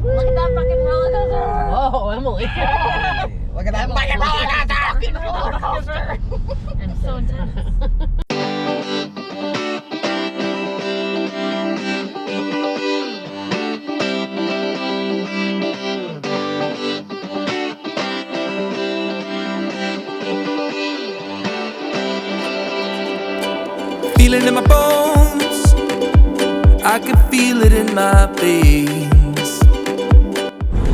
Look at that fucking roller coaster. Oh, Emily. Look at that fucking roller coaster. I'm so intense. Feel it in my bones, I can feel it in my veins.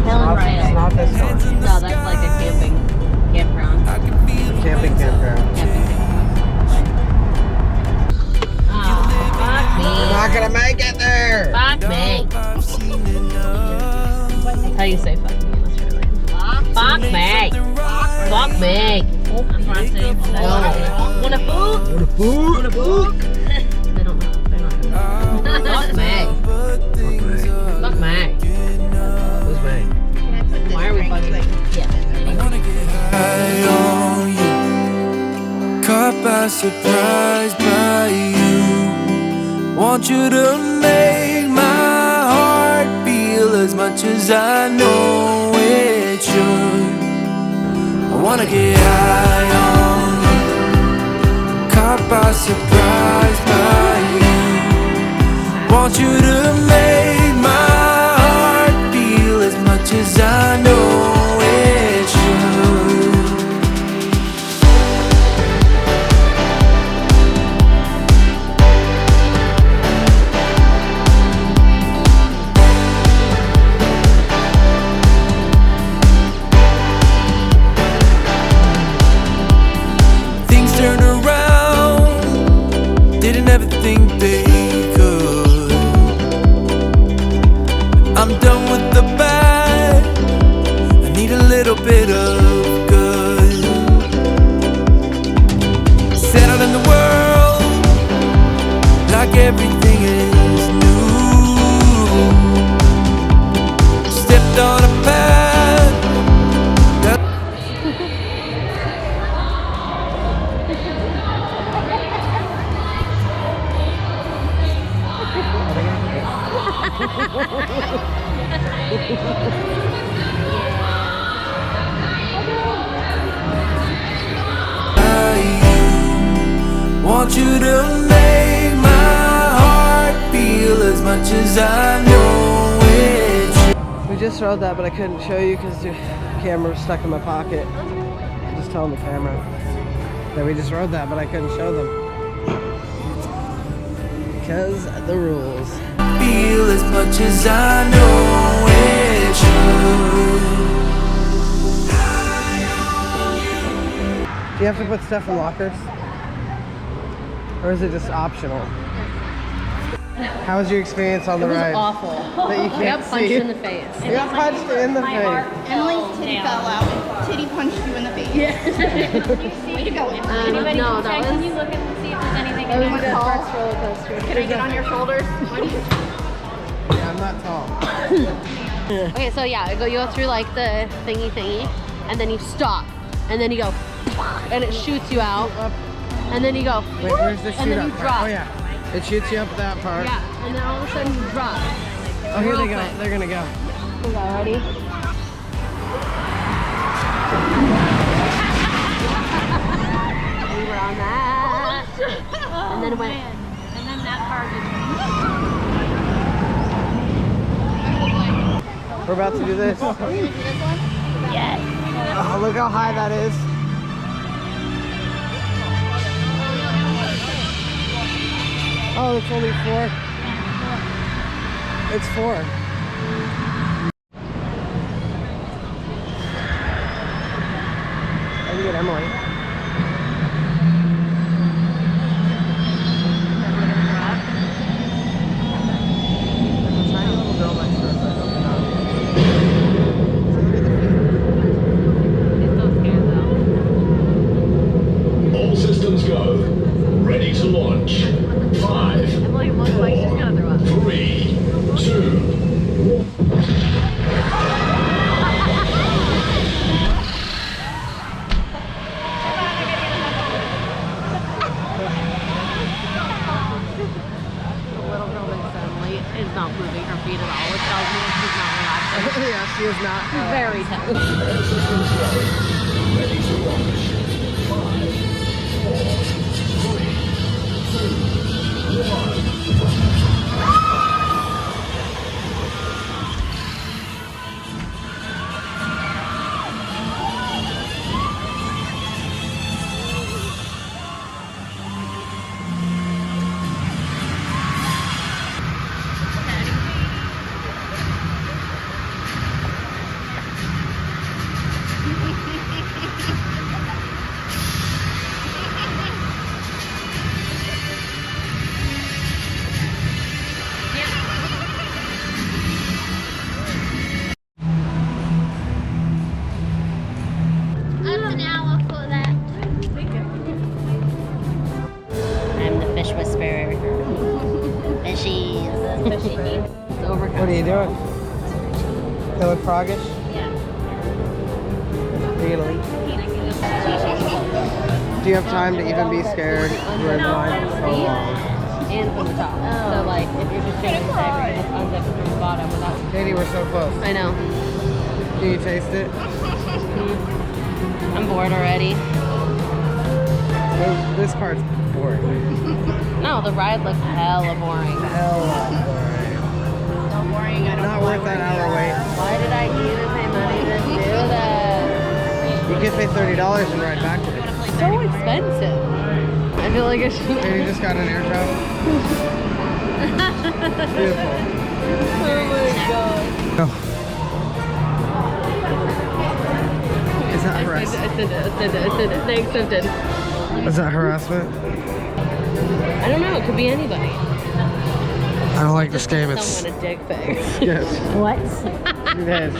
Helen Ryan. Not this one. No, that's like a campground. I can feel it. Camping campground. Oh, fuck We're me. not gonna make it there. Fuck me. I've seen enough. How you say fuck me in Australian? Fuck me. Fuck me. That's what I'm saying. Wanna food? Food. They don't know. They're not gonna know. Fuck me. Fuck me. Who's me? Why are we fucking? Yeah. High on you, caught by surprise by you. Want you to make my heart feel as much as I know it should. I wanna get high on you, caught by surprise by you. Want you to make my heart feel as much as I know it should. Things turned around, didn't ever think they could. I'm done with the bad, I need a little bit of good. Settled in the world, like everything is new. Stepped on a path that want you to make my heart feel as much as I know it should. We just rode that, but I couldn't show you because the camera was stuck in my pocket. Just telling the camera that we just rode that, but I couldn't show them because the rules. Feel as much as I know it should. Do you have to put stuff in lockers? Or is it just optional? How was your experience on the ride? Awful. That you I can't got punched see? in the face. You got punched in the face. Emily's titty fell out. Titty punched you in the face. Yeah. Way to go, Emily. Anybody No, check? can you look and see if there's anything That in was there? the first roller coaster. Can I get on your shoulders? Yeah, I'm not tall. Okay, so yeah, you go through like the thingy, and then you stop, and then you go, and it shoots you out, and then you go, Wait, where's the and shoot then up you part? drop. Oh yeah. It shoots you up that part. Yeah, and then all of a sudden you drop. Oh, here they Real go. quick. They're gonna go. Okay, ready? We were on that. And then it went. And then that car just We're about to do this. yes. Oh, look how high that is. Oh, it's only 4. It's 4. I can get Emily. There's a tiny little girl next to us. I hope not. All systems go. Ready to launch. 5, Emily looks like she's gonna throw up. 3, 2, She is not. Very tough. Air systems go. Ready to launch. 5, 4, 3, 2, 1. Up an hour for that. I'm the fish whisperer. Fishies. It's overcast. What are you doing? You look froggish? Yeah. Are you gonna leave? Do you have time to even be scared? You're in line for so long. And from the top. So like, if you're just changing the diaper, you just unzip it from the bottom without. Katie, we're so close. I know. Can you taste it? I'm bored already. This part's boring. No, the ride looks hella boring. Hella boring. So boring. I don't Not know worth that hour wait. Why did I even pay money to do that? You can pay $30 and ride back with it. So expensive. I feel like I should. Katie just got an air travel. Beautiful. Oh my god. Oh. Is that I harassment? sent it. They accepted. Is that harassment? I don't know. It could be anybody. I don't like this game. It's Someone a dick pic. yes. What? Yeah,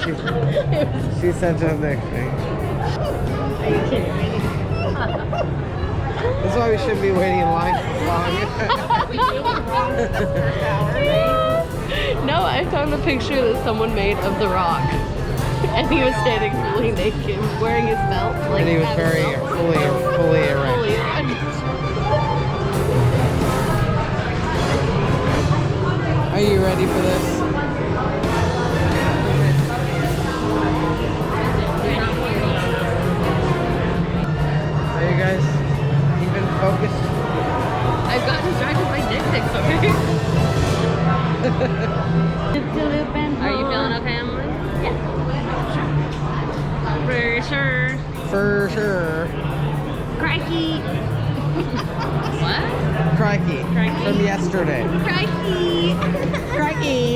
she sent a dick pic. Are you kidding me? That's why we shouldn't be waiting in line for long. No, I found a picture that someone made of The Rock. And he was standing fully naked, wearing his belt. Like, And he was at very his belt. fully erect. Fully erect. Are you ready for this? Are you guys even focused? I've gotten distracted by dick pics over here. Are you feeling okay, Emily? Yeah. For sure. For sure. Crikey. What? Crikey. Crikey. From yesterday. Crikey. Crikey.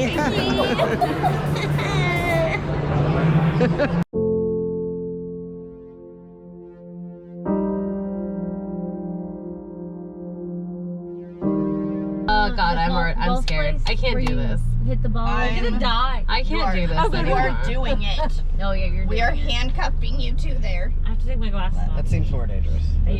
Oh god, I'm scared. I can't do this. Hit the ball. I'm gonna die. I can't do this You anymore. are doing it. No, yeah, you're We are handcuffing you to there. I have to take my glasses off. That seems more dangerous.